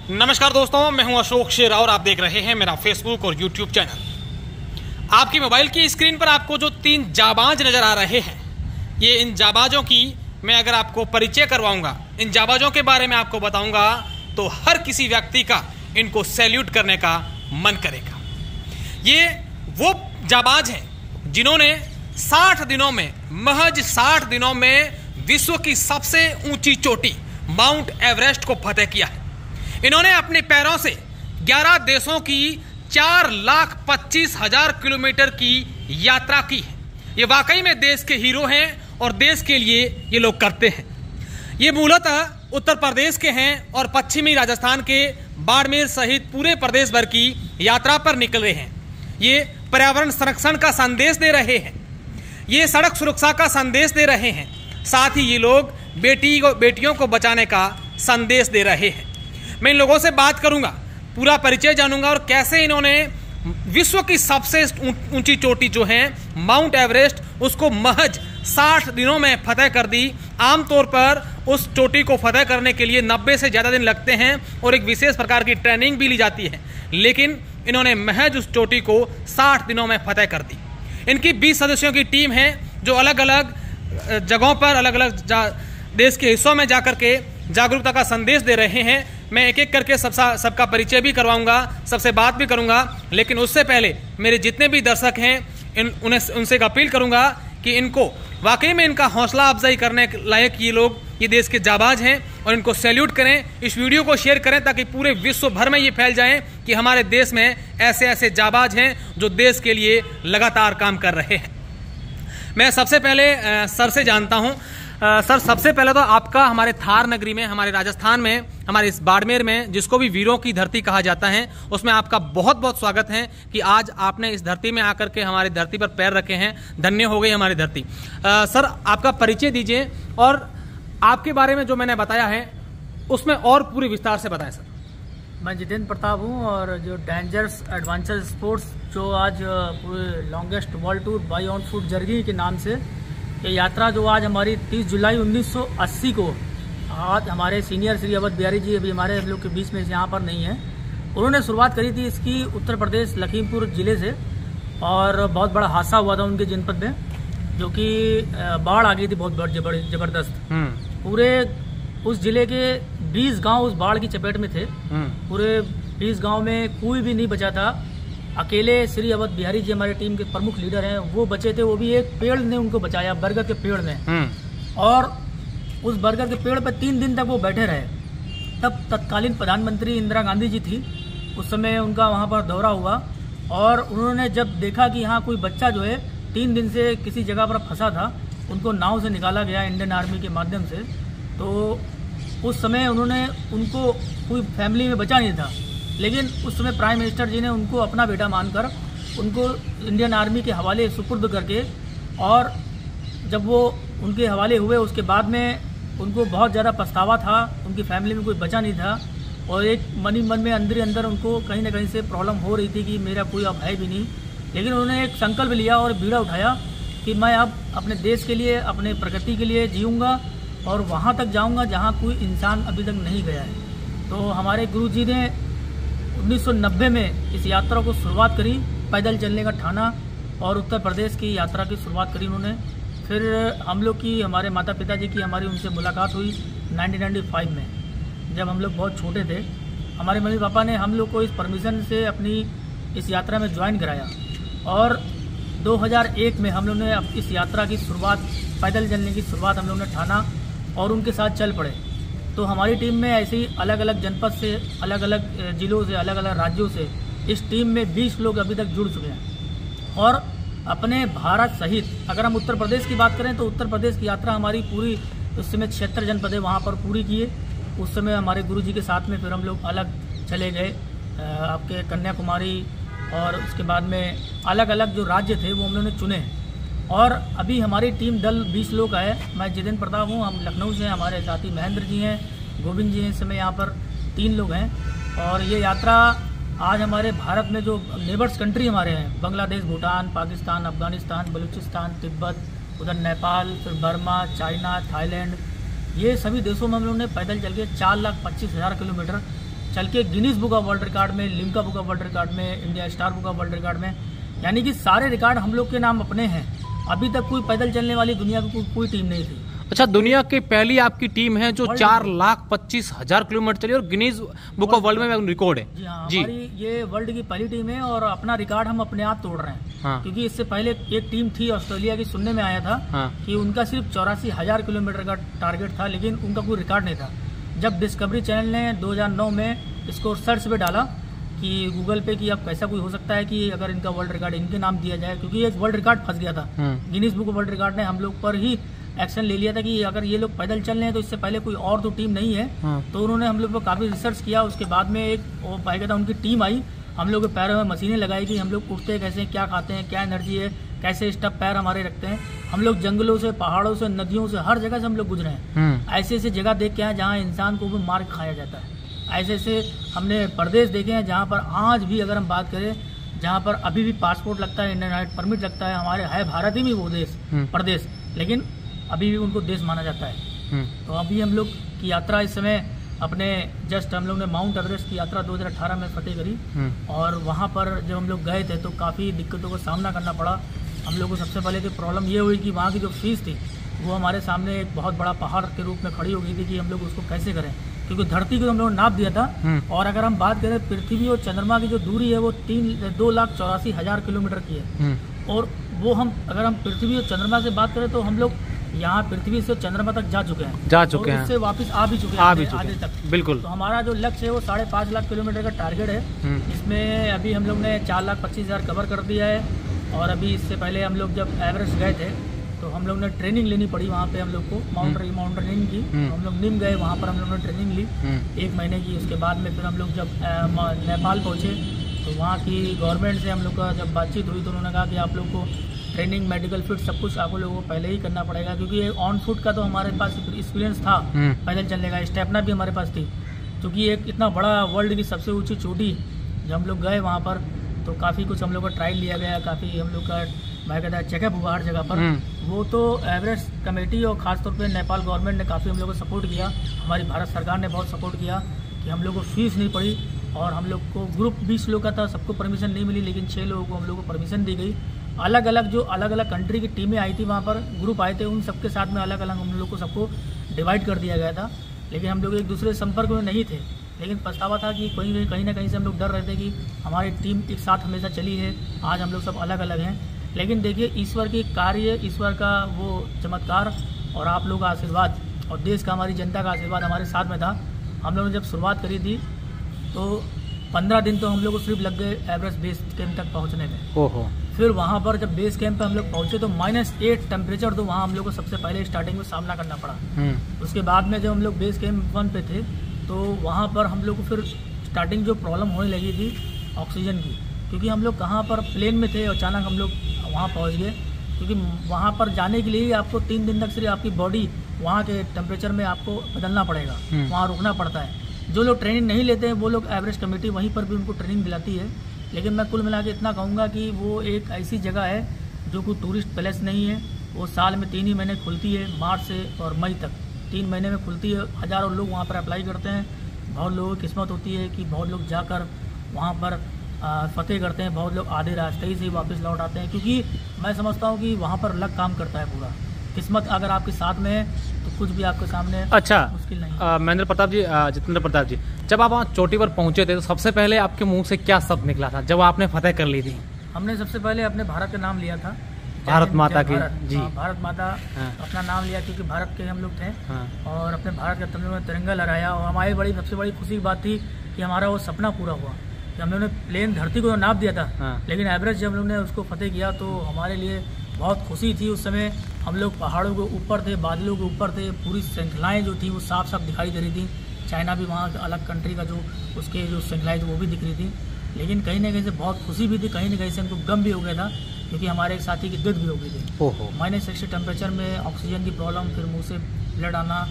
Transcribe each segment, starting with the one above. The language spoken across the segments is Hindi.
नमस्कार दोस्तों, मैं हूं अशोक शेरा और आप देख रहे हैं मेरा फेसबुक और यूट्यूब चैनल। आपकी मोबाइल की स्क्रीन पर आपको जो 3 जाबाज नजर आ रहे हैं, ये इन जाबाजों की मैं अगर आपको परिचय करवाऊंगा, इन जाबाजों के बारे में आपको बताऊंगा, तो हर किसी व्यक्ति का इनको सैल्यूट करने का मन करेगा। ये वो जाबाज हैं जिन्होंने 60 दिनों में, महज 60 दिनों में विश्व की सबसे ऊंची चोटी माउंट एवरेस्ट को फतेह किया है। इन्होंने अपने पैरों से 11 देशों की 4,25,000 किलोमीटर की यात्रा की है। ये वाकई में देश के हीरो हैं और देश के लिए ये लोग करते हैं। ये मूलतः उत्तर प्रदेश के हैं और पश्चिमी राजस्थान के बाड़मेर सहित पूरे प्रदेश भर की यात्रा पर निकल रहे हैं। ये पर्यावरण संरक्षण का संदेश दे रहे हैं, ये सड़क सुरक्षा का संदेश दे रहे हैं, साथ ही ये लोग बेटियों को बचाने का संदेश दे रहे हैं। मैं इन लोगों से बात करूंगा, पूरा परिचय जानूंगा और कैसे इन्होंने विश्व की सबसे ऊंची चोटी जो है माउंट एवरेस्ट, उसको महज 60 दिनों में फतेह कर दी। आमतौर पर उस चोटी को फतेह करने के लिए 90 से ज़्यादा दिन लगते हैं और एक विशेष प्रकार की ट्रेनिंग भी ली जाती है, लेकिन इन्होंने महज उस चोटी को 60 दिनों में फतेह कर दी। इनकी 20 सदस्यों की टीम है जो अलग अलग जगहों पर, अलग अलग देश के हिस्सों में जाकर के जागरूकता का संदेश दे रहे हैं। मैं एक एक करके सबका परिचय भी करवाऊंगा, सबसे बात भी करूंगा, लेकिन उससे पहले मेरे जितने भी दर्शक हैं उनसे एक अपील करूंगा कि इनको वाकई में इनका हौसला अफजाई करने लायक ये देश के जाबाज हैं और इनको सैल्यूट करें। इस वीडियो को शेयर करें ताकि पूरे विश्व भर में ये फैल जाए कि हमारे देश में ऐसे ऐसे जाबाज हैं जो देश के लिए लगातार काम कर रहे हैं। मैं सबसे पहले सर से जानता हूं। सर, सबसे पहले तो आपका हमारे थार नगरी में, हमारे राजस्थान में, हमारे इस बाड़मेर में, जिसको भी वीरों की धरती कहा जाता है, उसमें आपका बहुत बहुत स्वागत है कि आज आपने इस धरती में आकर के हमारी धरती पर पैर रखे हैं। धन्य हो गई हमारी धरती। सर, आपका परिचय दीजिए और आपके बारे में जो मैंने बताया है उसमें और पूरी विस्तार से बताएं। सर, मैं जितेंद्र प्रताप हूँ और जो डेंजर्स एडवेंचर स्पोर्ट्स जो आज पूरे longest world tour by on foot journey के नाम से ये यात्रा जो आज हमारी 30 जुलाई 1980 को, आज हमारे सीनियर श्री अवध बिहारी जी अभी हमारे लोग के बीच में यहाँ पर नहीं है, उन्होंने शुरुआत करी थी इसकी उत्तर प्रदेश लखीमपुर जिले से। और बहुत बड़ा हादसा हुआ था उनके जनपद में, जो कि बाढ़ आ गई थी बहुत जबरदस्त। पूरे उस जिले के 20 गांव उस बाढ़ की चपेट में थे। पूरे 20 गांव में कोई भी नहीं बचा था। अकेले श्री अवध बिहारी जी हमारे टीम के प्रमुख लीडर हैं, वो बचे थे। वो भी एक पेड़ ने उनको बचाया, बरगद के पेड़ ने। और उस बरगद के पेड़ पर 3 दिन तक वो बैठे रहे। तब तत्कालीन प्रधानमंत्री इंदिरा गांधी जी थी, उस समय उनका वहाँ पर दौरा हुआ और उन्होंने जब देखा कि यहाँ कोई बच्चा जो है 3 दिन से किसी जगह पर फंसा था, उनको नाव से निकाला गया इंडियन आर्मी के माध्यम से। तो उस समय उनको कोई फैमिली में बचा नहीं था, लेकिन उस समय प्राइम मिनिस्टर जी ने उनको अपना बेटा मानकर उनको इंडियन आर्मी के हवाले सुपुर्द करके, और जब वो उनके हवाले हुए उसके बाद में उनको बहुत ज़्यादा पछतावा था, उनकी फैमिली में कोई बचा नहीं था और एक मन में अंदर उनको कहीं ना कहीं से प्रॉब्लम हो रही थी कि मेरा कोई अब है भी नहीं। लेकिन उन्होंने एक संकल्प लिया और बीड़ा उठाया कि मैं अब अपने देश के लिए, अपने प्रकृति के लिए जीऊँगा और वहाँ तक जाऊँगा जहाँ कोई इंसान अभी तक नहीं गया है। तो हमारे गुरु जी ने 1990 में इस यात्रा को शुरुआत करी, पैदल चलने का ठाना और उत्तर प्रदेश की यात्रा की शुरुआत करी उन्होंने। फिर हम लोग की, हमारे माता पिता जी की हमारी उनसे मुलाकात हुई 1995 में, जब हम लोग बहुत छोटे थे। हमारे मम्मी पापा ने हम लोग को इस परमिशन से अपनी इस यात्रा में ज्वाइन कराया और 2001 में हम लोग ने इस यात्रा की शुरुआत, पैदल चलने की शुरुआत हम लोग ने ठाना और उनके साथ चल पड़े। तो हमारी टीम में ऐसे ही अलग अलग जनपद से, अलग अलग जिलों से, अलग अलग राज्यों से इस टीम में 20 लोग अभी तक जुड़ चुके हैं। और अपने भारत सहित अगर हम उत्तर प्रदेश की बात करें तो उत्तर प्रदेश की यात्रा हमारी पूरी, उस समय 76 जनपदें वहाँ पर पूरी किए। उस समय हमारे गुरुजी के साथ में फिर हम लोग अलग चले गए, आपके कन्याकुमारी, और उसके बाद में अलग अलग जो राज्य थे वो हम लोगों ने चुने। और अभी हमारी टीम दल 20 लोग का है। मैं जितेंद्र प्रताप हूँ, हम लखनऊ से, हमारे साथी महेंद्र जी हैं, गोविंद जी हैं, इस समय यहाँ पर 3 लोग हैं। और ये यात्रा आज हमारे भारत में जो नेबर्स कंट्री हमारे हैं, बांग्लादेश, भूटान, पाकिस्तान, अफगानिस्तान, बलूचिस्तान, तिब्बत, उधर नेपाल, फिर बर्मा, चाइना, थाईलैंड, ये सभी देशों में हम लोगों ने पैदल चल के 4,25,000 किलोमीटर चल के Guinness book of world record में, Limca book of world record में, India star book of world record में, यानी कि सारे रिकॉर्ड हम लोग के नाम अपने हैं। अभी तक कोई पैदल चलने वाली दुनिया की कोई टीम नहीं थी। अच्छा, दुनिया की पहली आपकी टीम है जो 4,25,000 किलोमीटर चली और गिनीज बुक ऑफ वर्ल्ड में रिकॉर्ड है। जी हाँ, हमारी ये वर्ल्ड की पहली टीम है और अपना रिकॉर्ड हम अपने आप तोड़ रहे हैं। हाँ। क्योंकि इससे पहले एक टीम थी ऑस्ट्रेलिया की, सुनने में आया था हाँ। कि उनका सिर्फ 84,000 किलोमीटर का टारगेट था, लेकिन उनका कोई रिकॉर्ड नहीं था। जब डिस्कवरी चैनल ने 2009 में इसको सर्च पे डाला कि गूगल पे कि अब कैसा कोई हो सकता है कि अगर इनका वर्ल्ड रिकॉर्ड इनके नाम दिया जाए, क्योंकि एक वर्ल्ड रिकॉर्ड फंस गया था। गिनीज बुक वर्ल्ड रिकॉर्ड ने हम लोग पर ही एक्शन ले लिया था कि अगर ये लोग पैदल चल रहे हैं तो इससे पहले कोई और तो टीम नहीं है। तो उन्होंने हम लोग पर काफ़ी रिसर्च किया। उसके बाद में एक वो पाया था उनकी टीम आई, हम लोग के पैरों में मशीनें लगाई कि हम लोग उठते कैसे, क्या खाते हैं, क्या एनर्जी है, कैसे स्टफ पैर हमारे रखते हैं। हम लोग जंगलों से, पहाड़ों से, नदियों से, हर जगह से हम लोग गुजरे हैं। ऐसे ऐसे जगह देख के आए जहाँ इंसान को भी मार खाया जाता है। ऐसे ऐसे हमने प्रदेश देखे हैं जहाँ पर आज भी अगर हम बात करें, जहाँ पर अभी भी पासपोर्ट लगता है, इंटरनेट परमिट लगता है। हमारे है भारत ही में वो देश प्रदेश, लेकिन अभी भी उनको देश माना जाता है। तो अभी हम लोग की यात्रा इस समय अपने जस्ट हम लोग ने माउंट एवरेस्ट की यात्रा 2018 में फतेह करी। और वहाँ पर जब हम लोग गए थे तो काफ़ी दिक्कतों का सामना करना पड़ा। हम लोग को सबसे पहले तो प्रॉब्लम ये हुई कि वहाँ की जो फीस थी वो हमारे सामने एक बहुत बड़ा पहाड़ के रूप में खड़ी हो गई थी कि हम लोग उसको कैसे करें, क्योंकि धरती को हम लोगों ने नाप दिया था। और अगर हम बात करें पृथ्वी और चंद्रमा की जो दूरी है वो 2,84,000 किलोमीटर की है। और वो हम अगर हम पृथ्वी और चंद्रमा से बात करें तो हम लोग यहाँ पृथ्वी से चंद्रमा तक जा चुके हैं, उससे वापस आ भी चुके हैं आगे तक। बिल्कुल। तो हमारा जो लक्ष्य है वो 5.5 लाख किलोमीटर का टारगेट है। इसमें अभी हम लोग ने 4,25,000 कवर कर दिया है। और अभी इससे पहले हम लोग जब एवरेस्ट गए थे तो हम लोग ने ट्रेनिंग लेनी पड़ी वहाँ पे हम लोग को, माउंटेनिंग की। तो हम लोग निम गए, वहाँ पर हम लोग ने ट्रेनिंग ली 1 महीने की। उसके बाद में फिर हम लोग जब नेपाल पहुँचे तो वहाँ की गवर्नमेंट से हम लोग का जब बातचीत हुई तो उन्होंने कहा कि आप लोग को ट्रेनिंग, मेडिकल फिट सब कुछ आप लोगों को पहले ही करना पड़ेगा, क्योंकि ऑन फुट का तो हमारे पास एक्सपीरियंस था पैदल चलने का, स्टेपना भी हमारे पास थी। क्योंकि एक इतना बड़ा वर्ल्ड की सबसे ऊंची चोटी जब हम लोग गए वहाँ पर तो काफ़ी कुछ हम लोग का ट्रायल लिया गया, काफ़ी हम लोग का मैं कहता है चेकअप हुआ हर जगह पर। वो तो एवरेस्ट कमेटी और ख़ासतौर पर नेपाल गवर्नमेंट ने काफ़ी हम लोग को सपोर्ट किया, हमारी भारत सरकार ने बहुत सपोर्ट किया कि हम लोग को फीस नहीं पड़ी। और हम लोग को ग्रुप 20 लोग का था, सबको परमिशन नहीं मिली, लेकिन 6 लोगों को हम लोग को परमिशन दी गई। अलग अलग कंट्री की टीमें आई थी वहाँ पर, ग्रुप आए थे, उन सबके साथ में अलग अलग हम लोग को सबको डिवाइड कर दिया गया था। लेकिन हम लोग एक दूसरे संपर्क में नहीं थे, लेकिन पछतावा था कि कहीं ना कहीं से हम लोग डर रहे थे कि हमारी टीम एक साथ हमेशा चली है, आज हम लोग सब अलग अलग हैं। लेकिन देखिए ईश्वर के कार्य, ईश्वर का वो चमत्कार और आप लोगों का आशीर्वाद और देश का, हमारी जनता का आशीर्वाद हमारे साथ में था। हम लोगों ने जब शुरुआत करी थी तो 15 दिन तो हम लोग को सिर्फ लग गए एवरेस्ट बेस कैंप तक पहुंचने में। फिर वहाँ पर जब बेस कैंप पे हम लोग पहुंचे तो -8 टेम्परेचर, तो वहाँ हम लोग को सबसे पहले स्टार्टिंग में सामना करना पड़ा। उसके बाद में जब हम लोग बेस कैंप 1 पे थे तो वहाँ पर हम लोग को फिर स्टार्टिंग जो प्रॉब्लम होने लगी थी ऑक्सीजन की, क्योंकि हम लोग कहाँ पर प्लेन में थे, अचानक हम लोग वहाँ पहुँच गए। क्योंकि वहाँ पर जाने के लिए आपको 3 दिन तक सिर्फ आपकी बॉडी वहाँ के टेम्परेचर में आपको बदलना पड़ेगा, वहाँ रुकना पड़ता है। जो लोग ट्रेनिंग नहीं लेते हैं वो लोग एवरेस्ट कमेटी वहीं पर भी उनको ट्रेनिंग दिलाती है। लेकिन मैं कुल मिला के इतना कहूँगा कि वो एक ऐसी जगह है जो कोई टूरिस्ट पैलेस नहीं है। वो साल में 3 ही महीने खुलती है, मार्च से और मई तक 3 महीने में खुलती है। हज़ारों लोग वहाँ पर अप्लाई करते हैं। बहुत लोगों की किस्मत होती है कि बहुत लोग जाकर वहाँ पर फतेह करते हैं, बहुत लोग आधे रास्ते ही से वापस लौट आते हैं। क्योंकि मैं समझता हूँ कि वहाँ पर लक काम करता है पूरा। किस्मत अगर आपके साथ में है तो कुछ भी आपके सामने अच्छा मुश्किल नहीं। महेंद्र प्रताप जी, जितेंद्र प्रताप जी, जब आप वहाँ चोटी पर पहुँचे थे तो सबसे पहले आपके मुंह से क्या शब्द निकला था जब आपने फतेह कर ली थी? हमने सबसे पहले अपने भारत का नाम लिया था, भारत माता की। जी, भारत माता अपना नाम लिया क्योंकि भारत के हम लोग थे। और अपने भारत के तमिल में तिरंगा लहराया। और हमारी सबसे बड़ी खुशी की बात थी कि हमारा वो सपना पूरा हुआ कि हम लोगों ने प्लेन धरती को नाप दिया था, लेकिन एवरेस्ट जब हम लोग ने उसको फतेह किया तो हमारे लिए बहुत खुशी थी। उस समय हम लोग पहाड़ों के ऊपर थे, बादलों के ऊपर थे, पूरी श्रृंखलाएँ जो थी वो साफ साफ दिखाई दे रही थी। चाइना भी वहाँ अलग कंट्री का जो उसके जो श्रृंखलाएँ थी वो भी दिख रही थी। लेकिन कहीं ना कहीं से बहुत खुशी भी थी, कहीं ना कहीं से हमको गम भी हो गया था क्योंकि हमारे एक साथी की डेथ भी हो गई थी। -60 टेम्परेचर में ऑक्सीजन की प्रॉब्लम, फिर मुँह से ब्लड आना,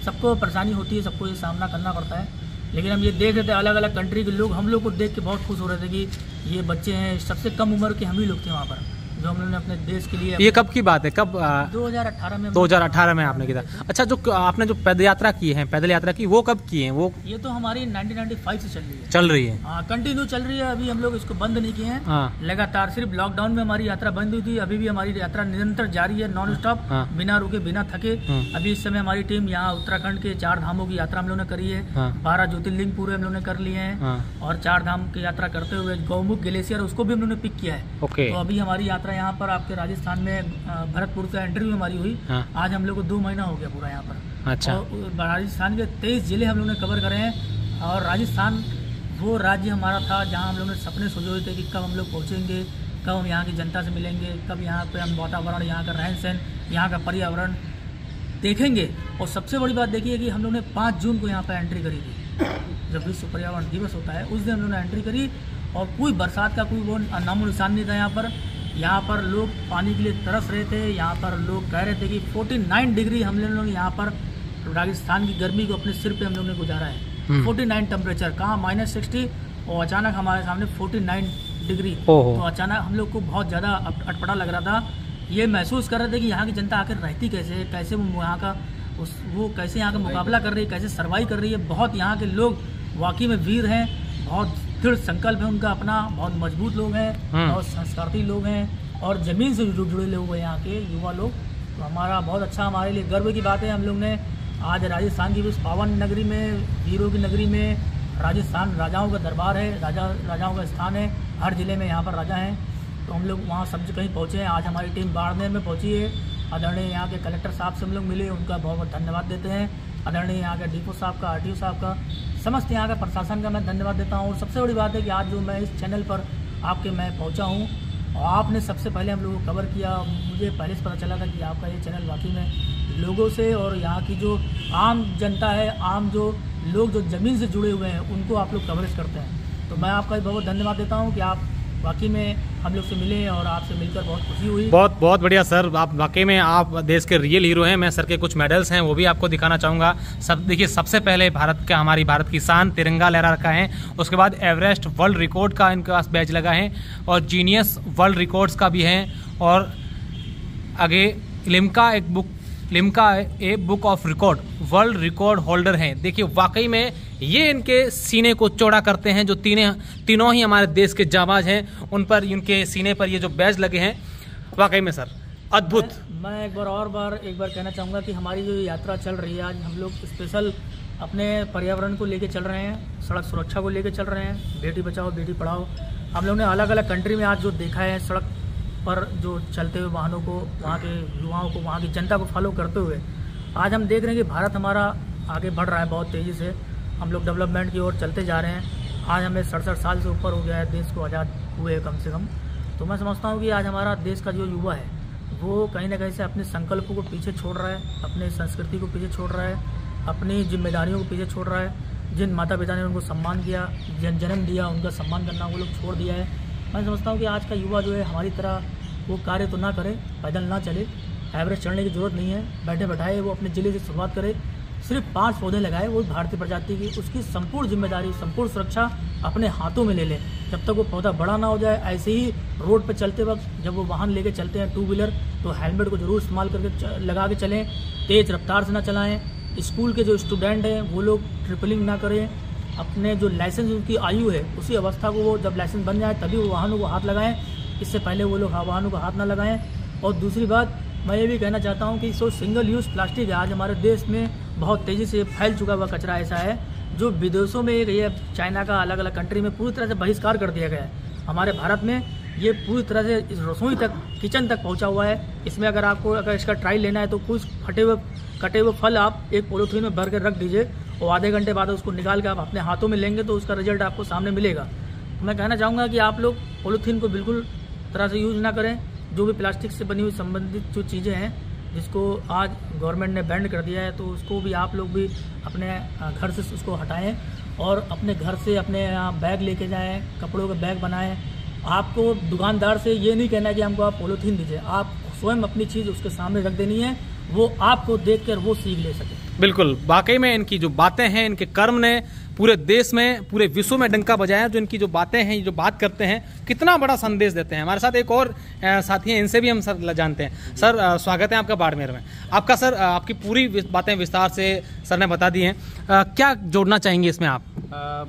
सबको परेशानी होती है, सबको ये सामना करना पड़ता है। लेकिन हम ये देख रहे थे अलग अलग कंट्री के लोग हम लोग को देख के बहुत खुश हो रहे थे कि ये बच्चे हैं, सबसे कम उम्र के हम ही लोग थे वहाँ पर। जो हम लोगों ने अपने देश के लिए। ये कब की बात है, कब? 2018 में। 2018 में आपने किया। अच्छा, जो आपने जो पैदल यात्रा की है, पैदल यात्रा की, वो कब की है? वो ये तो हमारी 1995 से चल रही है। हाँ, कंटिन्यू चल रही है। अभी हम लोग इसको बंद नहीं किए हैं। हाँ। लगातार, सिर्फ लॉकडाउन में हमारी यात्रा बंद हुई थी। अभी भी हमारी यात्रा निरंतर जारी है, नॉन स्टॉप। हाँ। बिना रुके, बिना थके। अभी इस समय हमारी टीम यहाँ उत्तराखंड के 4 धामों की यात्रा हम लोग ने करी है। 12 ज्योतिर्लिंग पूरे हम लोग ने कर लिए हैं। और 4 धाम की यात्रा करते हुए गौमुख ग्लेशियर उसको भी हम लोग ने पिक किया है। ओके। तो अभी हमारी यात्रा यहाँ पर आपके राजस्थान में भरतपुर से इंटरव्यू हमारी हुई। आज हम लोग को 2 महीना हो गया पूरा यहाँ पर। अच्छा। और राजस्थान के 23 जिले हम लोग ने कवर करे हैं। और राजस्थान वो राज्य हमारा था जहाँ हम लोग ने सपने सोचे हुए थे कि कब हम लोग पहुँचेंगे, कब हम यहाँ की जनता से मिलेंगे, कब यहाँ पे हम वातावरण, यहाँ का रहन सहन, यहाँ का पर्यावरण देखेंगे। और सबसे बड़ी बात देखिए कि हम लोग ने 5 जून को यहाँ पर एंट्री करी थी, जब विश्व पर्यावरण दिवस होता है उस दिन हम लोग ने एंट्री करी। और कोई बरसात का कोई वो नामो निशान नहीं था यहाँ पर। यहाँ पर लोग पानी के लिए तरस रहे थे। यहाँ पर लोग कह रहे थे कि 49 डिग्री हम लोग यहाँ पर राजस्थान की गर्मी को अपने सिर पे हम लोग ने गुजारा है। 49 टेम्परेचर, कहाँ -60, और अचानक हमारे सामने 49 डिग्री। तो अचानक हम लोग को बहुत ज़्यादा अटपटा लग रहा था। ये महसूस कर रहे थे कि यहाँ की जनता आखिर रहती कैसे है, कैसे वो यहाँ का वो कैसे यहाँ का मुकाबला कर रही है, कैसे सर्वाइव कर रही है। बहुत यहाँ के लोग वाकई में वीर हैं, बहुत दृढ़ संकल्प है उनका अपना, बहुत मजबूत लोग हैं, बहुत संस्कारी लोग हैं और ज़मीन से जुड़े लोग हैं यहाँ के युवा लोग। तो हमारा बहुत अच्छा, हमारे लिए गर्व की बात है। हम लोग ने आज राजस्थान की उस पावन नगरी में, वीरों की नगरी में, राजस्थान राजाओं का दरबार है, राजाओं का स्थान है। हर ज़िले में यहाँ पर राजा हैं। तो हम लोग वहाँ सब कहीं पहुँचे हैं। आज हमारी टीम बाड़मेर में पहुँची है। आदरणीय यहाँ के कलेक्टर साहब से हम लोग मिले, उनका बहुत बहुत धन्यवाद देते हैं। आदरणीय यहाँ के डीपो साहब का, आरटीओ साहब का, समस्त यहाँ का प्रशासन का मैं धन्यवाद देता हूँ। और सबसे बड़ी बात है कि आज जो मैं इस चैनल पर आपके मैं पहुँचा हूँ और आपने सबसे पहले हम लोगों को कवर किया। मुझे पहले से पता चला था कि आपका ये चैनल वाकई में लोगों से और यहाँ की जो आम जनता है, आम जो लोग जो ज़मीन से जुड़े हुए हैं, उनको आप लोग कवरेज करते हैं। तो मैं आपका बहुत धन्यवाद देता हूँ कि आप वाकई में हम लोग से मिले और आपसे मिलकर बहुत खुशी हुई। बहुत बढ़िया सर, आप वाकई में आप देश के रियल हीरो हैं। मैं सर के कुछ मेडल्स हैं वो भी आपको दिखाना चाहूँगा। सब देखिए, सबसे पहले हमारी भारत की शान तिरंगा लहरा रखा है। उसके बाद एवरेस्ट वर्ल्ड रिकॉर्ड का इनके पास बैच लगा है और जीनियस वर्ल्ड रिकॉर्ड्स का भी है। और आगे Limca a book of record world record holder हैं। देखिए, वाकई में ये इनके सीने को चौड़ा करते हैं। जो तीनों ही हमारे देश के जाबाज हैं, उन पर इनके सीने पर ये जो बैज लगे हैं, वाकई में सर अद्भुत। मैं एक बार कहना चाहूँगा कि हमारी जो यात्रा चल रही है, आज हम लोग स्पेशल अपने पर्यावरण को लेके चल रहे हैं, सड़क सुरक्षा को लेके चल रहे हैं, बेटी बचाओ बेटी पढ़ाओ। हम लोग ने अलग अलग कंट्री में आज जो देखा है, सड़क पर जो चलते हुए वाहनों को, वहाँ के युवाओं को, वहाँ की जनता को फॉलो करते हुए आज हम देख रहे हैं कि भारत हमारा आगे बढ़ रहा है बहुत तेज़ी से। हम लोग डेवलपमेंट की ओर चलते जा रहे हैं। आज हमें 67 साल से ऊपर हो गया है देश को आज़ाद हुए कम से कम। तो मैं समझता हूँ कि आज हमारा देश का जो युवा है वो कहीं ना कहीं से अपने संकल्पों को पीछे छोड़ रहा है, अपने संस्कृति को पीछे छोड़ रहा है, अपनी जिम्मेदारियों को पीछे छोड़ रहा है। जिन माता पिता ने उनको सम्मान किया, जन्म दिया, उनका सम्मान करना वो लोग छोड़ दिया है। मैं समझता हूँ कि आज का युवा जो है हमारी तरह वो कार्य तो ना करे, पैदल ना चले, एवरेज चढ़ने की ज़रूरत नहीं है। बैठे बैठाए वो अपने ज़िले से शुरुआत करे, सिर्फ 5 पौधे लगाए, वो भारतीय प्रजाति की, उसकी संपूर्ण जिम्मेदारी, संपूर्ण सुरक्षा अपने हाथों में ले लें। जब तक वो पौधा बड़ा ना हो जाए, ऐसे ही रोड पर चलते वक्त जब वो वाहन लेके चलते हैं 2 व्हीलर, तो हेलमेट को जरूर इस्तेमाल करके लगा के चलें, तेज़ रफ्तार से ना चलाएँ। स्कूल के जो स्टूडेंट हैं वो लोग ट्रिपलिंग ना करें। अपने जो लाइसेंस उनकी आयु है उसी अवस्था को, वो जब लाइसेंस बन जाए तभी वो वाहनों को हाथ लगाएं, इससे पहले वो लोग वाहनों को हाथ ना लगाएं। और दूसरी बात मैं ये भी कहना चाहता हूँ कि जो सिंगल यूज़ प्लास्टिक है, आज हमारे देश में बहुत तेज़ी से फैल चुका हुआ कचरा ऐसा है जो विदेशों में, ये चाइना का अलग अलग कंट्री में पूरी तरह से बहिष्कार कर दिया गया है। हमारे भारत में ये पूरी तरह से इस रसोई तक, किचन तक पहुँचा हुआ है। इसमें अगर इसका ट्रायल लेना है तो कुछ कटे हुए फल आप एक पॉलीथीन में भर के रख दीजिए और आधे घंटे बाद उसको निकाल के आप अपने हाथों में लेंगे तो उसका रिजल्ट आपको सामने मिलेगा। मैं कहना चाहूँगा कि आप लोग पॉलीथीन को बिल्कुल तरह से यूज़ ना करें। जो भी प्लास्टिक से बनी हुई संबंधित जो चीज़ें हैं जिसको आज गवर्नमेंट ने बैन कर दिया है, तो उसको भी आप लोग भी अपने घर से उसको हटाएं और अपने घर से अपने बैग लेके जाएं, कपड़ों के बैग बनाएं। आपको दुकानदार से ये नहीं कहना कि हमको आप पॉलीथीन दीजिए, आप स्वयं अपनी चीज़ उसके सामने रख देनी है, वो आपको देखकर वो सीख ले सके। बिल्कुल, वाकई में इनकी जो बातें हैं, इनके कर्म ने पूरे देश में, पूरे विश्व में डंका बजाया। जो इनकी जो बातें हैं, जो बात करते हैं, कितना बड़ा संदेश देते हैं। हमारे साथ एक और साथी हैं, इनसे भी हम सर जानते हैं। सर स्वागत है आपका बाड़मेर में। आपका सर, आपकी पूरी बातें विस्तार से सर ने बता दी हैं, क्या जोड़ना चाहेंगे इसमें आप?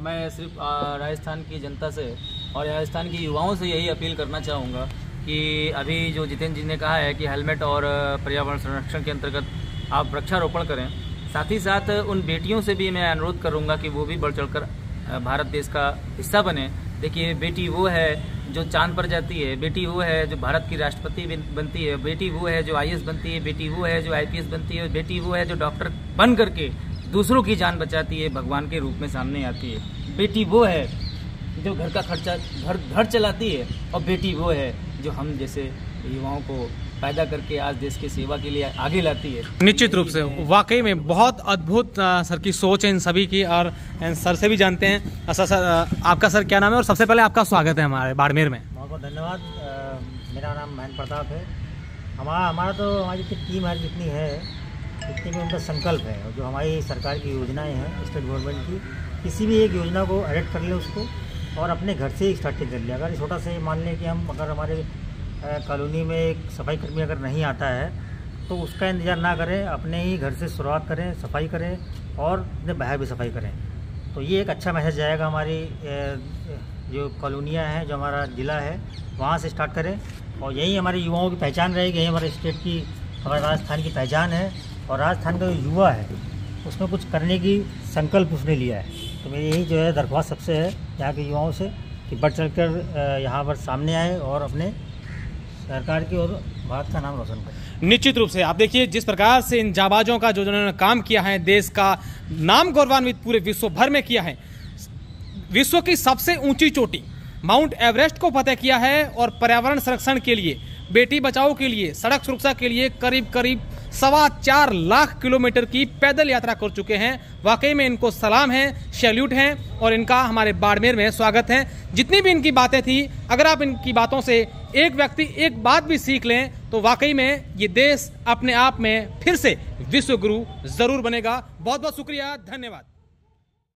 मैं सिर्फ राजस्थान की जनता से और राजस्थान के युवाओं से यही अपील करना चाहूँगा कि अभी जो जितेंद्र जी ने कहा है कि हेलमेट और पर्यावरण संरक्षण के अंतर्गत आप वृक्षारोपण करें, साथ ही साथ उन बेटियों से भी मैं अनुरोध करूँगा कि वो भी बढ़ चढ़कर भारत देश का हिस्सा बने। देखिए, बेटी वो है जो चांद पर जाती है, बेटी वो है जो भारत की राष्ट्रपति बनती है, बेटी वो है जो IAS बनती है, बेटी वो है जो IPS बनती है, बेटी वो है जो डॉक्टर बन करके दूसरों की जान बचाती है, भगवान के रूप में सामने आती है। बेटी वो है जो घर का खर्चा घर चलाती है, और बेटी वो है जो हम जैसे युवाओं को पैदा करके आज देश की सेवा के लिए आगे लाती है। निश्चित रूप से, वाकई में बहुत अद्भुत सर की सोच है इन सभी की, और सर से भी जानते हैं। सर, आपका सर क्या नाम है? और सबसे पहले आपका स्वागत है हमारे बाड़मेर में। बहुत बहुत धन्यवाद। मेरा नाम महेंद्र प्रताप है। हमारा तो हमारी टीम है जितनी है, इतनी में उनका संकल्प है। और जो हमारी सरकार की योजनाएं हैं स्टेट गवर्नमेंट की, किसी भी एक योजना को एडिट कर ले उसको, और अपने घर से ही स्टार्टिंग कर लिया। अगर छोटा से मान लें कि अगर हमारे कॉलोनी में एक सफाई कर्मी अगर नहीं आता है, तो उसका इंतज़ार ना करें, अपने ही घर से शुरुआत करें, सफाई करें और अपने बाहर भी सफाई करें। तो ये एक अच्छा मैसेज जाएगा। हमारी जो कॉलोनियाँ हैं, जो हमारा ज़िला है, वहाँ से स्टार्ट करें, और यही हमारे युवाओं की पहचान रहेगी, यही हमारे स्टेट की, हमारे राजस्थान की पहचान है। और राजस्थान का जो युवा है उसमें कुछ करने की संकल्प उसने लिया है। तो मेरी यही जो है दरख्वास्त सबसे है यहाँ के युवाओं से कि बढ़ चढ़ कर यहाँ पर सामने आए और अपने सरकार की और भारत का नाम रोशन करें। निश्चित रूप से आप देखिए, जिस प्रकार से इन जाबाजों का जो जिन्होंने काम किया है, देश का नाम गौरवान्वित पूरे विश्व भर में किया है। विश्व की सबसे ऊंची चोटी माउंट एवरेस्ट को फतेह किया है, और पर्यावरण संरक्षण के लिए, बेटी बचाओ के लिए, सड़क सुरक्षा के लिए करीब 4.25 लाख किलोमीटर की पैदल यात्रा कर चुके हैं। वाकई में इनको सलाम है, सैल्यूट है, और इनका हमारे बाड़मेर में स्वागत है। जितनी भी इनकी बातें थी, अगर आप इनकी बातों से एक व्यक्ति एक बात भी सीख लें, तो वाकई में ये देश अपने आप में फिर से विश्व गुरु जरूर बनेगा। बहुत बहुत शुक्रिया, धन्यवाद।